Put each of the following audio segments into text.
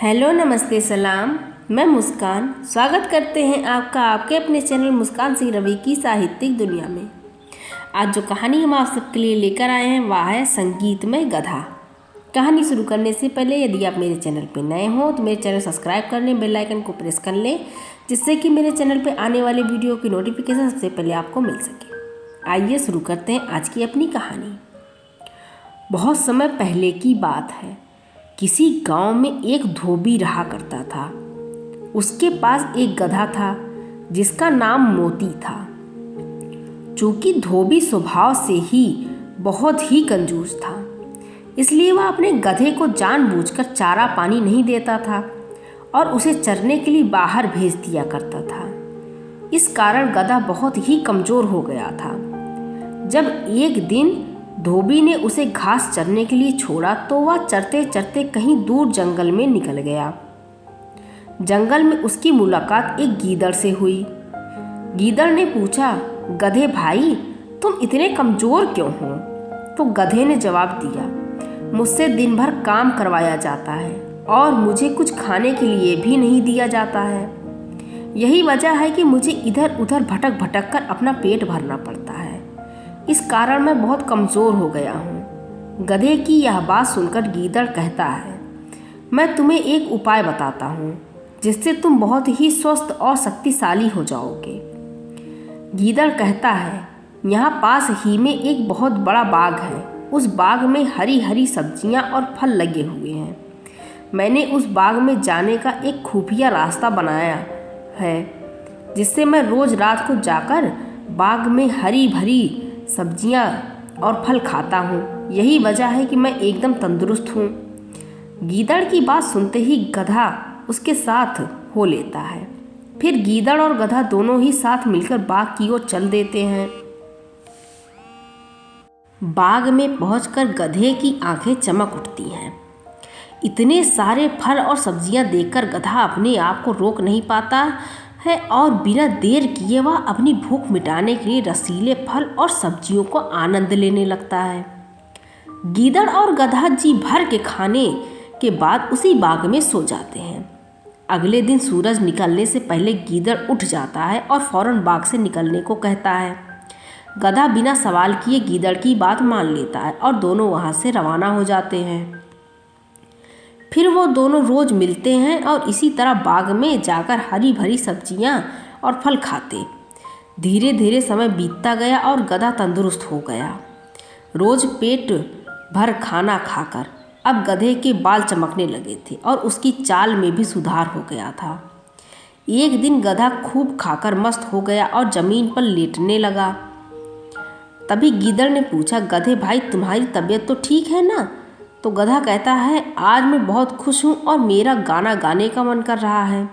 Hello, नमस्ते, सलाम। मैं मुस्कान स्वागत करते हैं आपका आपके अपने चैनल मुस्कान सिंह रवि की साहित्यिक दुनिया में। आज जो कहानी हम आप सबके लिए लेकर आए हैं वह है संगीतमय गधा। कहानी शुरू करने से पहले यदि आप मेरे चैनल पर नए हों तो मेरे चैनल सब्सक्राइब कर लें, बेल आइकन को प्रेस कर लें, जिससे कि मेरे चैनल पर आने वाले वीडियो की नोटिफिकेशन सबसे पहले आपको मिल सके। आइए शुरू करते हैं आज की अपनी कहानी। बहुत समय पहले की बात है। किसी गांव में एक धोबी रहा करता था। उसके पास एक गधा था जिसका नाम मोती था। चूंकि धोबी स्वभाव से ही बहुत ही कंजूस था, इसलिए वह अपने गधे को जानबूझकर चारा पानी नहीं देता था और उसे चरने के लिए बाहर भेज दिया करता था। इस कारण गधा बहुत ही कमजोर हो गया था। जब एक दिन धोबी ने उसे घास चरने के लिए छोड़ा तो वह चरते चरते कहीं दूर जंगल में निकल गया। जंगल में उसकी मुलाकात एक गीदड़ से हुई। गीदड़ ने पूछा, गधे भाई, तुम इतने कमजोर क्यों हो? तो गधे ने जवाब दिया, मुझसे दिन भर काम करवाया जाता है और मुझे कुछ खाने के लिए भी नहीं दिया जाता है। यही वजह है कि मुझे इधर उधर भटक भटक कर अपना पेट भरना पड़ता है। इस कारण मैं बहुत कमज़ोर हो गया हूँ। गधे की यह बात सुनकर गीदड़ कहता है, मैं तुम्हें एक उपाय बताता हूँ जिससे तुम बहुत ही स्वस्थ और शक्तिशाली हो जाओगे। गीदड़ कहता है, यहाँ पास ही में एक बहुत बड़ा बाग है। उस बाग में हरी हरी सब्जियाँ और फल लगे हुए हैं। मैंने उस बाग में जाने का एक खुफिया रास्ता बनाया है, जिससे मैं रोज़ रात को जाकर बाग में हरी भरी सब्जियां और फल खाता हूँ। यही वजह है कि मैं एकदम तंदुरुस्त हूँ। गीदड़ की बात सुनते ही गधा उसके साथ हो लेता है। फिर गीदड़ और गधा दोनों ही साथ मिलकर बाग की ओर चल देते हैं। बाग में पहुंचकर गधे की आंखें चमक उठती हैं। इतने सारे फल और सब्जियां देखकर गधा अपने आप को रोक नहीं पाता है और बिना देर किए वह अपनी भूख मिटाने के लिए रसीले फल और सब्जियों को आनंद लेने लगता है। गीदड़ और गधा जी भर के खाने के बाद उसी बाग में सो जाते हैं। अगले दिन सूरज निकलने से पहले गीदड़ उठ जाता है और फौरन बाग से निकलने को कहता है। गधा बिना सवाल किए गीदड़ की बात मान लेता है और दोनों वहाँ से रवाना हो जाते हैं। फिर वो दोनों रोज मिलते हैं और इसी तरह बाग में जाकर हरी भरी सब्जियां और फल खाते। धीरे धीरे समय बीतता गया और गधा तंदुरुस्त हो गया। रोज पेट भर खाना खाकर अब गधे के बाल चमकने लगे थे और उसकी चाल में भी सुधार हो गया था। एक दिन गधा खूब खाकर मस्त हो गया और जमीन पर लेटने लगा। तभी गीदड़ ने पूछा, गधे भाई, तुम्हारी तबीयत तो ठीक है ना? तो गधा कहता है, आज मैं बहुत खुश हूँ और मेरा गाना गाने का मन कर रहा है।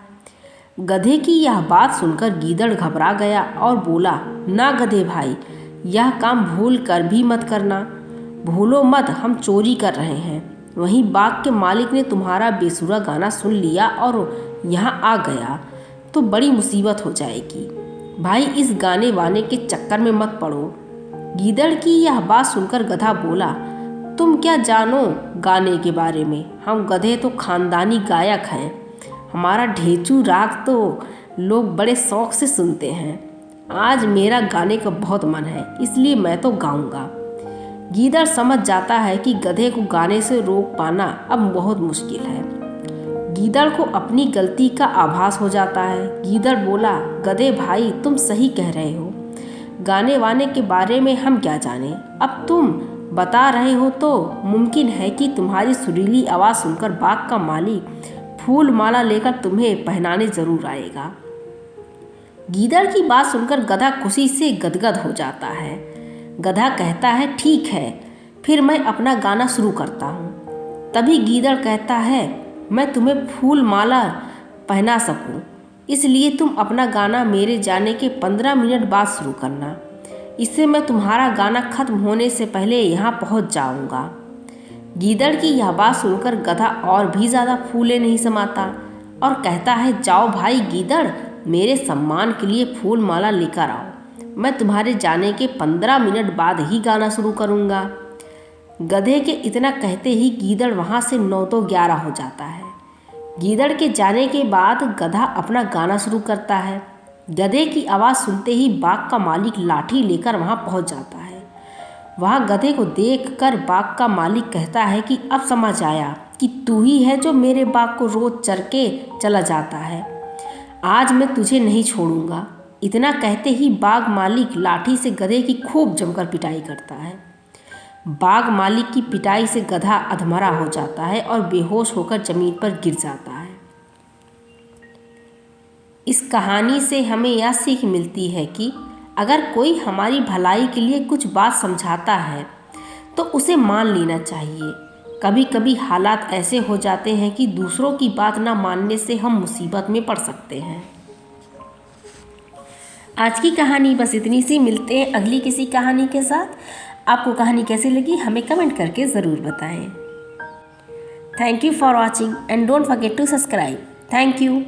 गधे की यह बात सुनकर गीदड़ घबरा गया और बोला, ना गधे भाई, यह काम भूल कर भी मत करना। भूलो मत, हम चोरी कर रहे हैं। वहीं बाग के मालिक ने तुम्हारा बेसुरा गाना सुन लिया और यहाँ आ गया तो बड़ी मुसीबत हो जाएगी। भाई, इस गाने वाने के चक्कर में मत पड़ो। गीदड़ की यह बात सुनकर गधा बोला, तुम क्या जानो गाने के बारे में? हम गधे तो खानदानी गायक हैं। हमारा ढेंचू राग तो लोग बड़े शौक से सुनते हैं। आज मेरा गाने का बहुत मन है, इसलिए मैं तो गाऊंगा। गीदड़ समझ जाता है कि गधे को गाने से रोक पाना अब बहुत मुश्किल है। गीदड़ को अपनी गलती का आभास हो जाता है। गीदड़ बोला, गधे भाई, तुम सही कह रहे हो। गाने वाने के बारे में हम क्या जाने। अब तुम बता रहे हो तो मुमकिन है कि तुम्हारी सुरीली आवाज़ सुनकर बाग का मालिक फूल माला लेकर तुम्हें पहनाने ज़रूर आएगा। गीदड़ की बात सुनकर गधा खुशी से गदगद हो जाता है। गधा कहता है, ठीक है, फिर मैं अपना गाना शुरू करता हूँ। तभी गीदड़ कहता है, मैं तुम्हें फूल माला पहना सकूँ, इसलिए तुम अपना गाना मेरे जाने के 15 मिनट बाद शुरू करना। इससे मैं तुम्हारा गाना खत्म होने से पहले यहाँ पहुँच जाऊँगा। गीदड़ की यह बात सुनकर गधा और भी ज़्यादा फूले नहीं समाता और कहता है, जाओ भाई गीदड़, मेरे सम्मान के लिए फूल माला लेकर आओ। मैं तुम्हारे जाने के 15 मिनट बाद ही गाना शुरू करूँगा। गधे के इतना कहते ही गीदड़ वहाँ से 9 तो 11 हो जाता है। गीदड़ के जाने के बाद गधा अपना गाना शुरू करता है। गधे की आवाज़ सुनते ही बाघ का मालिक लाठी लेकर वहाँ पहुँच जाता है। वहाँ गधे को देखकर बाघ का मालिक कहता है कि अब समझ आया कि तू ही है जो मेरे बाघ को रोज चर के चला जाता है। आज मैं तुझे नहीं छोड़ूंगा। इतना कहते ही बाघ मालिक लाठी से गधे की खूब जमकर पिटाई करता है। बाघ मालिक की पिटाई से गधा अधमरा हो जाता है और बेहोश होकर जमीन पर गिर जाता है। इस कहानी से हमें यह सीख मिलती है कि अगर कोई हमारी भलाई के लिए कुछ बात समझाता है तो उसे मान लेना चाहिए। कभी कभी हालात ऐसे हो जाते हैं कि दूसरों की बात ना मानने से हम मुसीबत में पड़ सकते हैं। आज की कहानी बस इतनी सी। मिलते हैं अगली किसी कहानी के साथ। आपको कहानी कैसी लगी हमें कमेंट करके ज़रूर बताएं। Thank you for watching and don't forget to subscribe. Thank you.